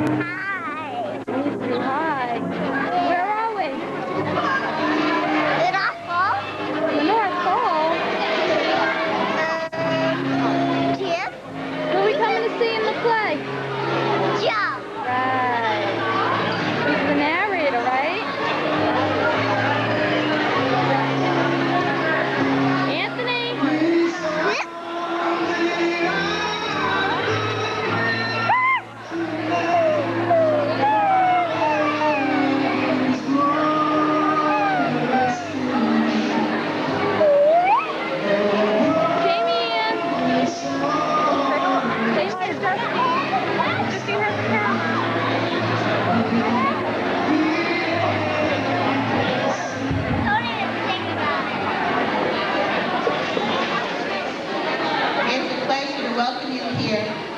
Hi. Hi. Where are we? In our fall? In our fall? Yes. Who are we coming to see in the play? Joe. Right. He's the narrator, right? Anthony?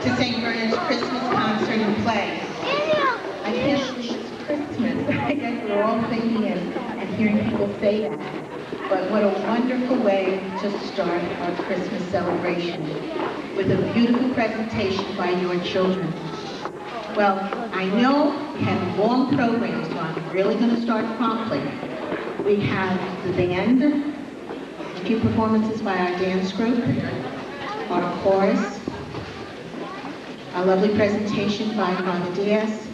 To St. Bernard's Christmas concert and play. I can't believe it's Christmas. I guess we're all thinking and hearing people say that. But what a wonderful way to start our Christmas celebration with a beautiful presentation by your children. Well, I know we have a long program, so I'm really going to start promptly. We have the band, a few performances by our dance group, our chorus, a lovely presentation by Father Diaz,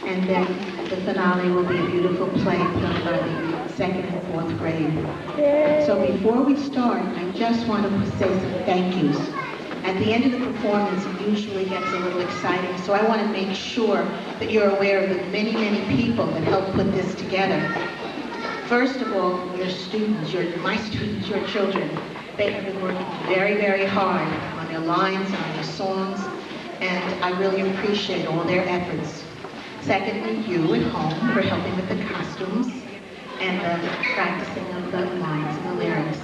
and then the finale will be a beautiful play put on by the 2nd and 4th grade. So before we start, I just want to say some thank yous. At the end of the performance, it usually gets a little exciting, so I want to make sure that you're aware of the many, many people that helped put this together. First of all, your students, my students, your children. They have been working very, very hard on their lines, on their songs, and I really appreciate all their efforts. Secondly, you at home for helping with the costumes and the practicing of the lines and the lyrics.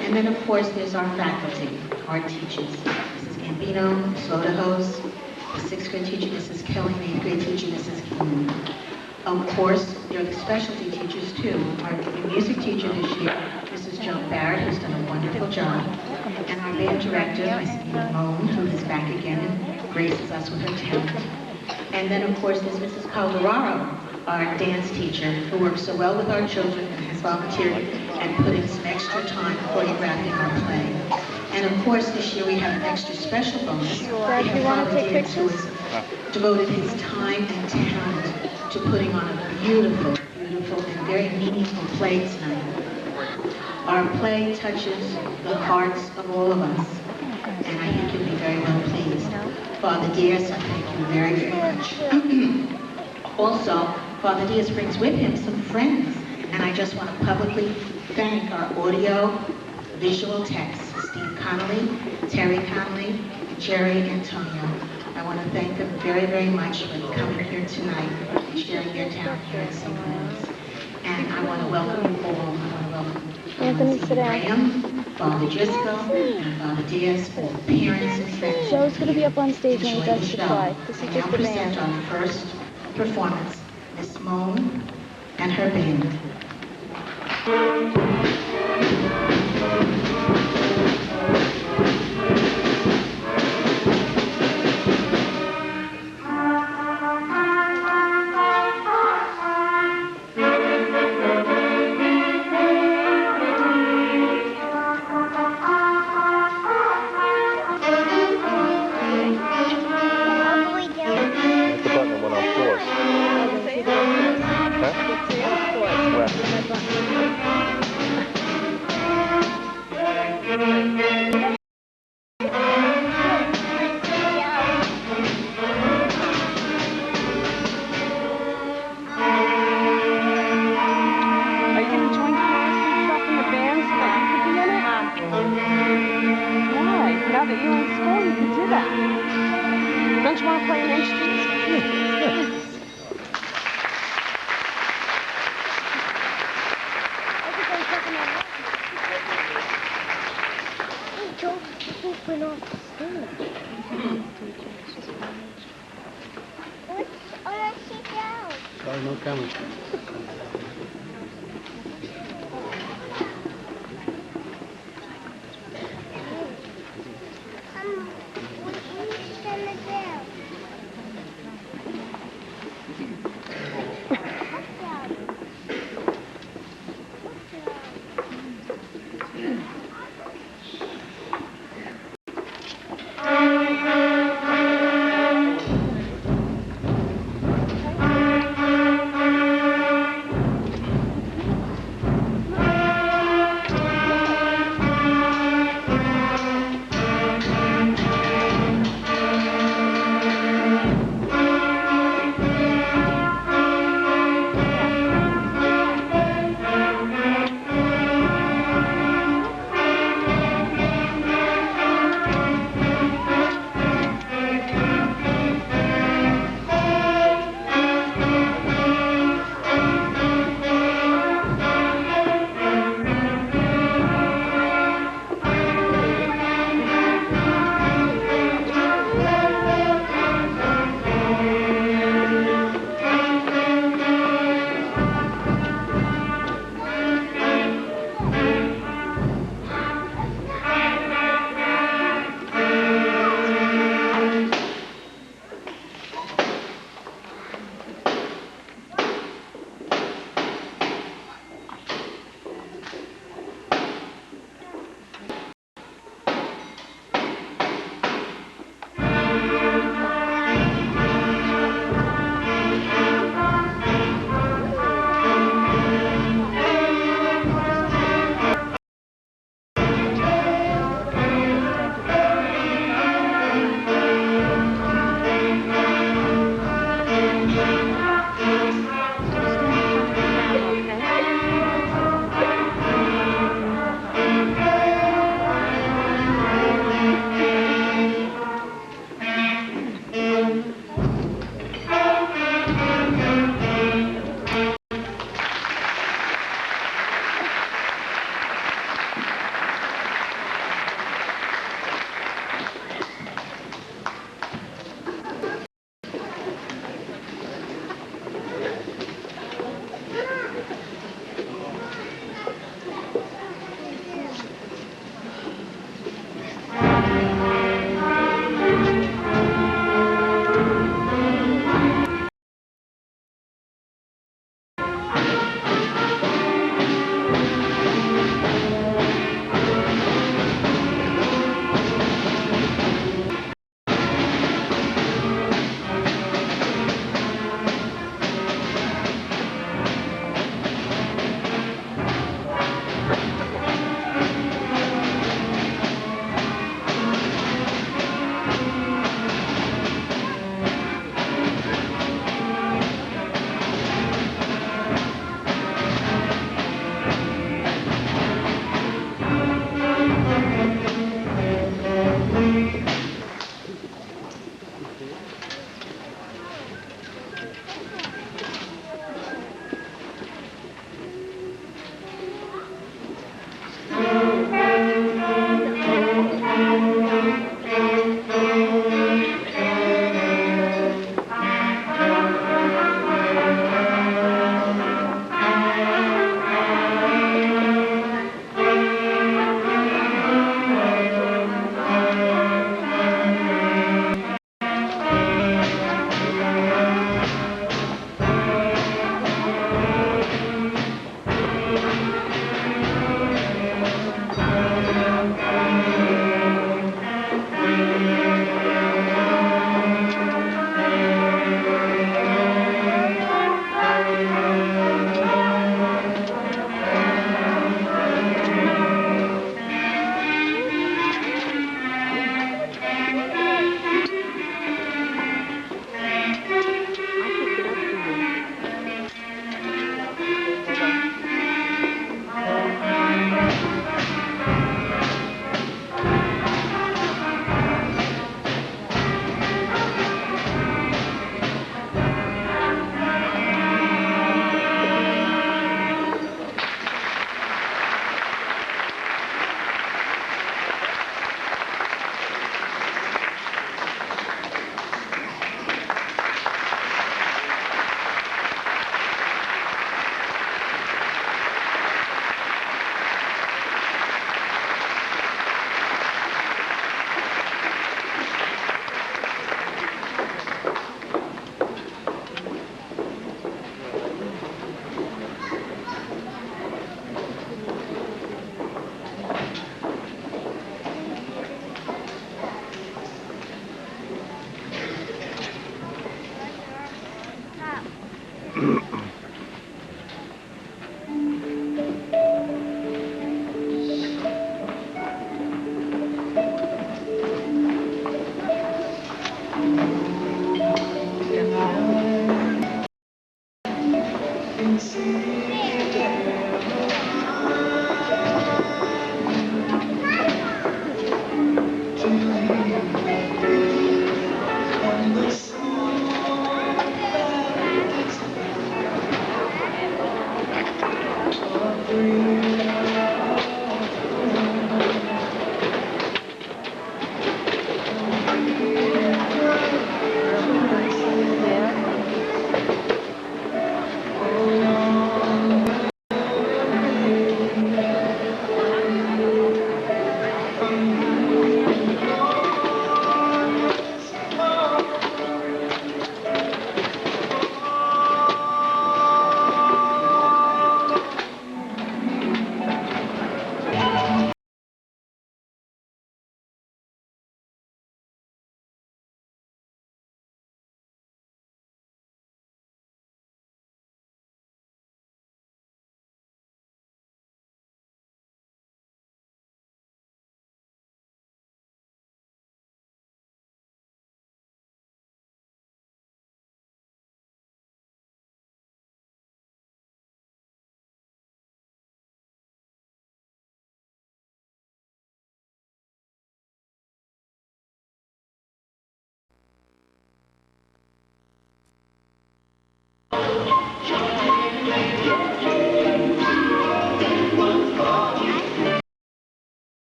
And then, of course, there's our faculty, our teachers. Mrs. Gambino, Soda Hose, the 6th grade teacher, Mrs. Kelly, the 8th grade teacher, Mrs. King. Of course, there are the specialty teachers, too. Our music teacher this year, Mrs. Joan Barrett, who's done a wonderful job. And our band director, Miss Eva Moan, who is back again and graces us with her talent. And then, of course, there's Mrs. Calderaro, our dance teacher, who works so well with our children and has volunteered and put in some extra time choreographing our play. And of course, this year we have an extra special bonus. We have Father Diaz, who has devoted his time and talent to putting on a beautiful, beautiful, and very meaningful play tonight. Our play touches the hearts of all of us, and I think you'll be very well pleased. Father Diaz, I thank you very, very much. Also, Father Diaz brings with him some friends, and I just want to publicly thank our audio, visual texts, Steve Connolly, Terry Connolly, Jerry Antonio. I want to thank them very, very much for coming here tonight and sharing their talent here at St. Bernard's. And I want to welcome you all. I want to welcome Anthony, sit down. Graham, Father Driscoll, and Father Diaz, all parents and friends. Joe's going to be up on stage when he does the play. This is just the band. Now present our first performance, Miss Moan and her band.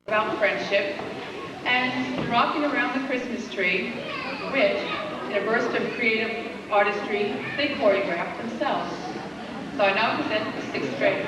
About friendship and rocking around the Christmas tree, which, in a burst of creative artistry, they choreographed themselves. So I now present the sixth grade.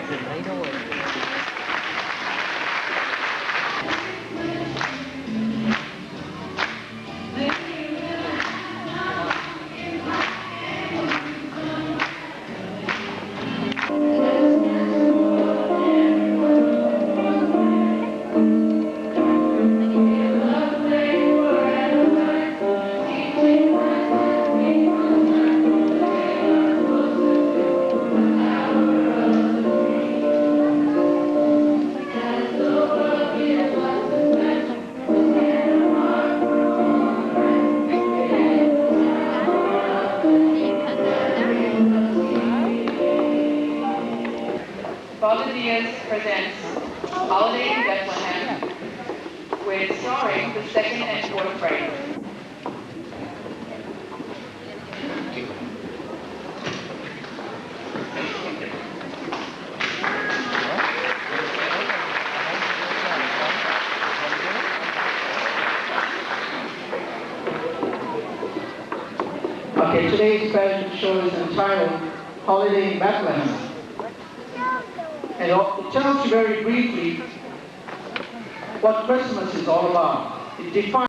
Father Diaz presents Holiday in Bethlehem, with starring the second and fourth grade. Okay, today's pageant show is entitled Holiday in Bethlehem. And it tells you very briefly what Christmas is all about. It defines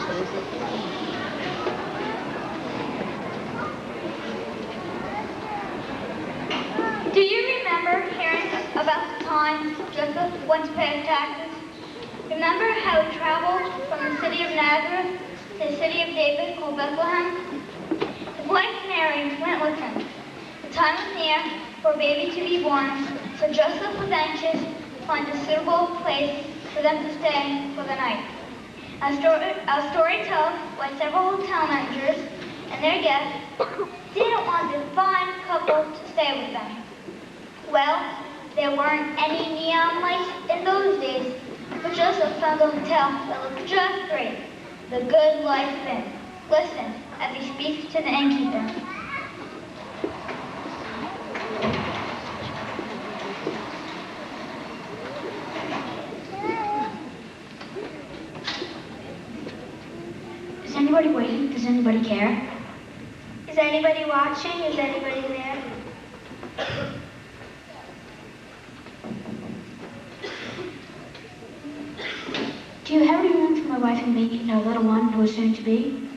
Do you remember hearing about the time Joseph went to pay his taxes? Remember how he traveled from the city of Nazareth to the city of David called Bethlehem? His wife Mary went with him. The time was near for a baby to be born, so Joseph was anxious to find a suitable place for them to stay for the night. Our story tells why several hotel managers and their guests didn't want the fine couple to stay with them. Well, there weren't any neon lights in those days, but Joseph found a hotel that looked just great. The Good Life Inn. Listen as he speaks to the innkeeper. Is anybody waiting? Does anybody care? Is anybody watching? Is anybody there? Do you have any room for my wife and me and our little one who is soon to be?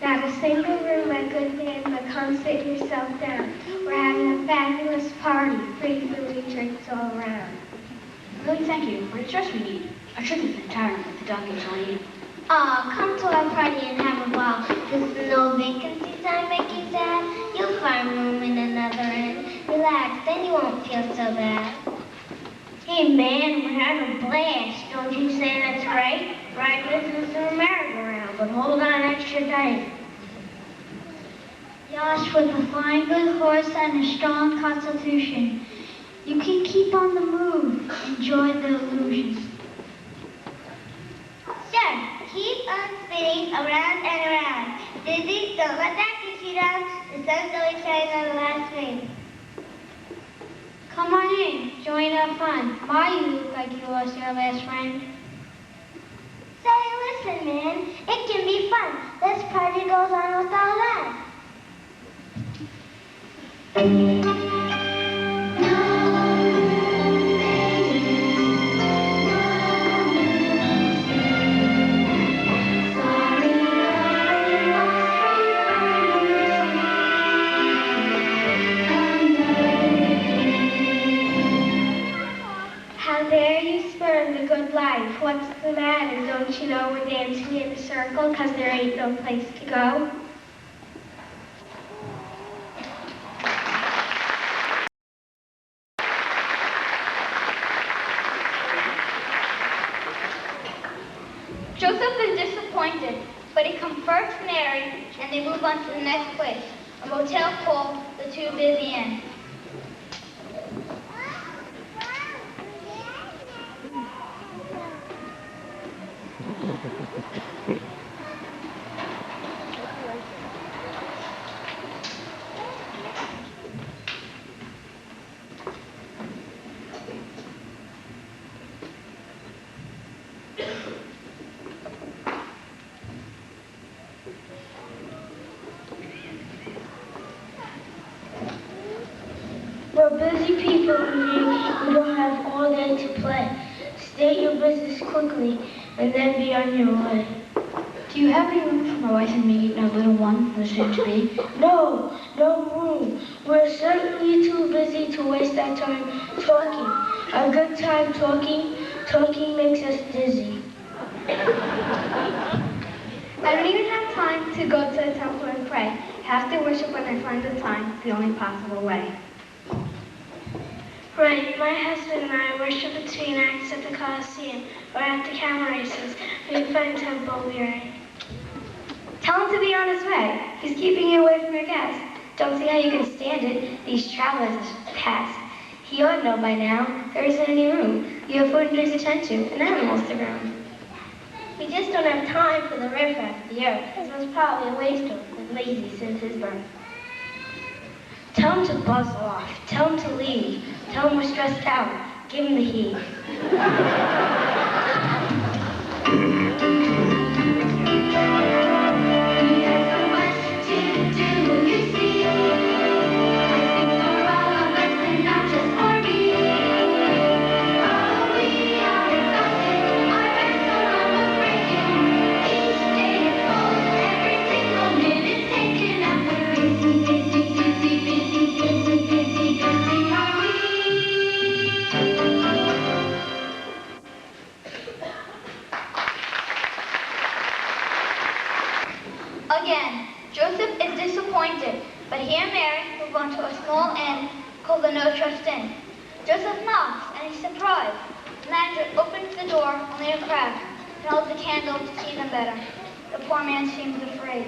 Not a single room, my good man, but come sit yourself down. We're having a fabulous party, free food and drinks all around. Really, thank you. What dress we need? I shouldn't have been tired with the documents on you. Aw, come to our party and have a ball. Does no vacancy sign make you sad? You'll find room in another inn. Relax, then you won't feel so bad. Hey man, we're having a blast. Don't you say that's right? Ride with us in a merry-go-round, but hold on extra tight. Yosh, with a fine good horse and a strong constitution, you can keep on the move, enjoy the illusions. Sure, keep on spinning around and around. Dizzy, don't let that get you down. The sun's always shining on the last wing. Come on in, join our fun. Why you look like you lost your last friend? Say, listen, man, it can be fun. This party goes on without end. How dare you spurn the good life? What's the matter? Don't you know we're dancing in a circle because there ain't no place to go? Joseph is disappointed, but he comforts Mary and they move on to the next place, a motel called the Too Busy Inn. We're busy people here. We don't have all day to play. State your business quickly and then be on your way. Do you have any room for my wife and me and our little one who is soon to be? No, no room. We're certainly too busy to waste our time talking. A good time talking makes us dizzy. I don't even have time to go to the temple and pray. Have to worship when I find the time, the only possible way. Right, my husband and I worship between acts at the Colosseum or at the camel races. We find temple weary. Tell him to be on his way. He's keeping you away from your guests. Don't see how you can stand it. These travelers pass. He ought to know by now. There isn't any room. You have food and drinks to tend to, and animals to groom. We just don't have time for the riffraff of the earth. This was probably a waste of been lazy since his birth. Tell him to buzz off. Tell him to leave. Tell him we're stressed out. Give him the heat. just in. Joseph knocks, and he's surprised. The manager opens the door only a crack and holds the candle to see them better. The poor man seems afraid.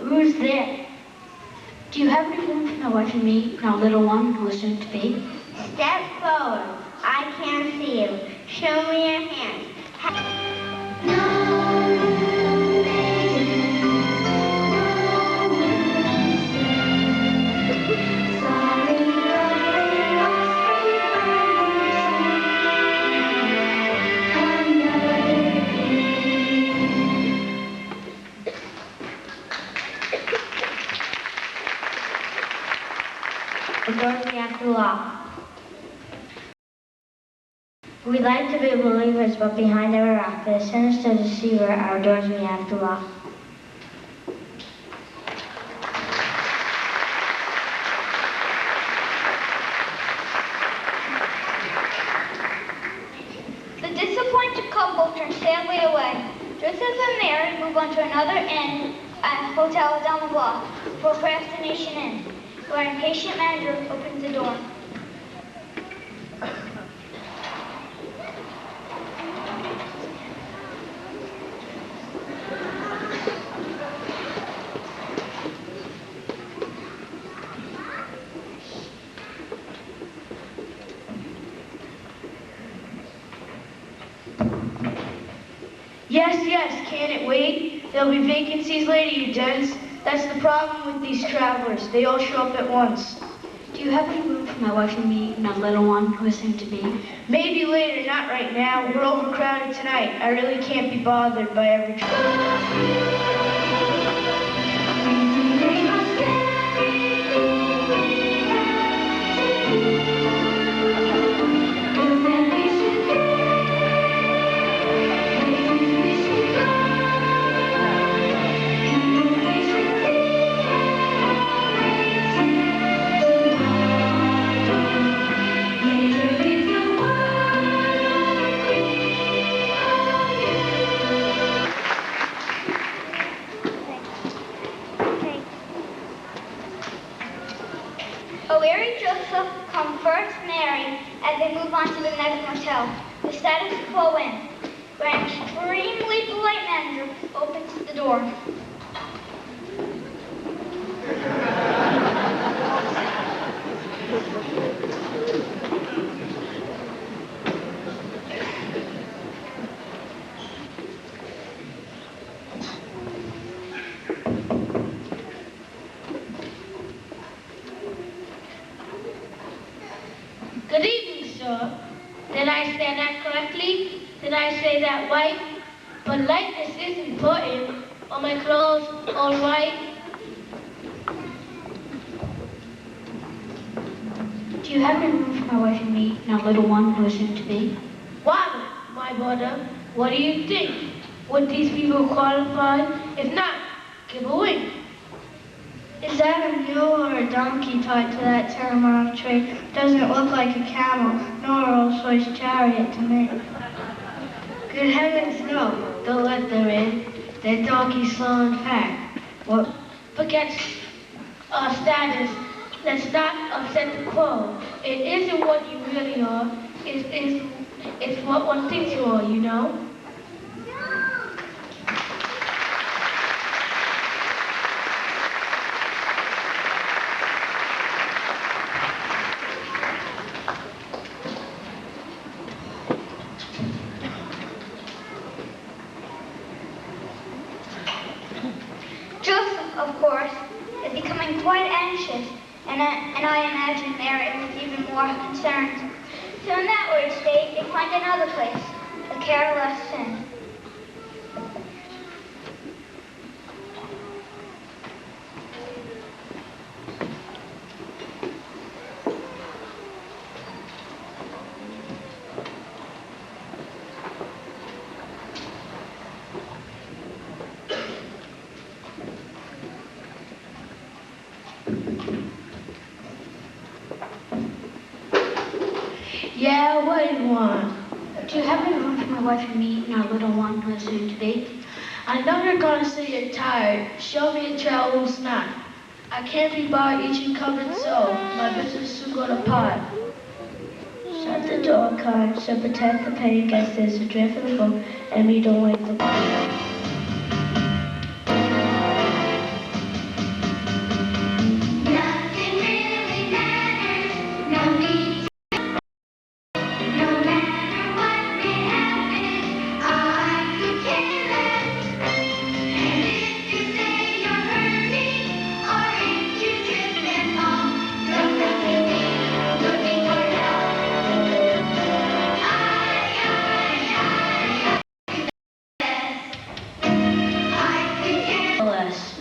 Who's there? Do you have any room for my wife and me and our little one who is soon to be? Step forward. I can't see you. Show me your hands. The doors we have to lock. We like to be believers, but behind every rock, the sinister deceiver, our doors we have to lock. The disappointed couple turned sadly away. Joseph and Mary move on to another inn at hotel down the block, Procrastination Inn, where an impatient manager opens the door. Yes, can it wait? There'll be vacancies later, you dents. That's the problem with these travelers. They all show up at once. Do you have any room for my wife and me and our little one who is soon to be? Maybe later, not right now. We're overcrowded tonight. I really can't be bothered by every O'Leary Joseph come first Mary as they move on to the next motel, the Status Quo Inn, where an extremely polite manager opens the door. Good evening, sir. Did I say that correctly? Did I say that right? Politeness is important. Are my clothes all right? Do you have any room for my wife and me and our little one who is soon to be? Why, my brother, what do you think? Would these people qualify? If not, give a wink. Is that a mule or a donkey tied to that tamarack tree? Doesn't look like a camel, nor a Rolls-Royce chariot to me. Good heavens, no. Don't let them in. They're donkeys slow and fat. Well, forget our status. Let's not upset the quo. It isn't what you really are. It's what one thinks you are, you know? Joseph, of course, is becoming quite anxious, and I imagine Mary was even more concerned. So in that worried state, they find another place, the Careless Inn. Yeah, what do you want? Do you have any room for my wife and me and our little one who is soon to be? I know you're gonna say you're tired. Show me a travel snack. I can't be bought each and covered so. My business soon go to pot. Shut the door, Khan, so protect the paying guests as a drift of the boat and we don't wake the boat. Nothing really matters, no need to, no matter what may happen, I could care less. And if you say you're hurting, or if you trip and fall, don't look at me, looking for help. I could care Less.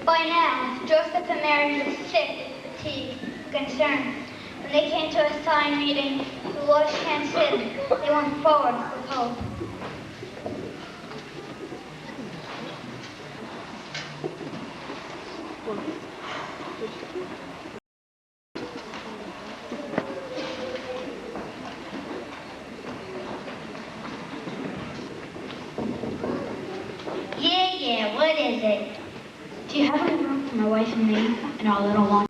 By now, Joseph and Mary were sick, fatigued, concerned. When they came to a sign meeting, the Lord's chance hidden, they went forward with hope. Yeah, what is it? Do you have any room for my wife and me and our little one?